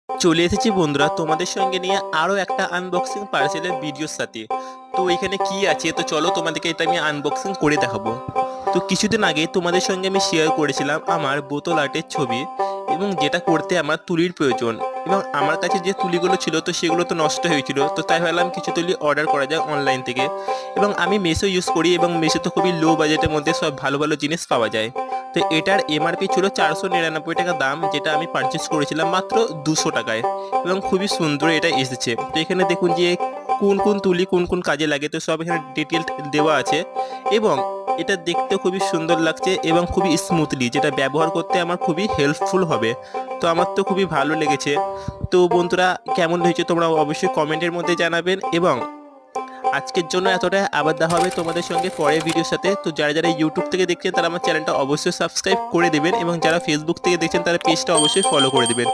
চলে এসেছি বন্ধুরা তোমাদের সঙ্গে নিয়ে আরো একটা আনবক্সিং পার্সেলের ভিডিওর সাথে। তো এখানে কি আছে তো চলো তোমাদেরকে এটা আমি আনবক্সিং করে দেখাবো। তো কিছুদিন আগে তোমাদের সঙ্গে আমি শেয়ার করেছিলাম আমার বোতল আর্টের ছবি, এবং যেটা করতে আমার তুলির প্রয়োজন। এবং আমার কাছে যে তুলিগুলো ছিল তো সেগুলো তো নষ্ট হয়েছিল, তো তাই ভাবলাম কিছু তুলি অর্ডার করা যায় অনলাইন থেকে। এবং আমি মেশো ইউজ করি, এবং মেশো তো খুবই লো বাজেটের মধ্যে সব ভালো ভালো জিনিস পাওয়া যায়। তো এটার এমআরপি ছিল 499 টাকা দাম, যেটা আমি পারচেস করেছিলাম মাত্র 200 টাকায়। এবং খুবই সুন্দর এটা এসেছে। তো এখানে দেখুন যে কোন কোন তুলি কোন কোন কাজে লাগে, তো সব এখানে ডিটেল দেওয়া আছে। এবং এটা দেখতে খুবই সুন্দর লাগছে এবং খুবই স্মুথলি, যেটা ব্যবহার করতে আমার খুবই হেল্পফুল হবে। তো আমার তো খুবই ভালো লেগেছে। তো বন্ধুরা, কেমন হয়েছে তোমরা অবশ্যই কমেন্টের মধ্যে জানাবেন। এবং আজকের জন্য এতটাই, আবার দেখা হবে তোমাদের সঙ্গে পরের ভিডিওর সাথে। তো যারা যারা ইউটিউব থেকে দেখছেন তারা আমার চ্যানেলটা অবশ্যই সাবস্ক্রাইব করে দেবেন, এবং যারা ফেসবুক থেকে দেখছেন তারা পেজটা অবশ্যই ফলো করে দেবেন।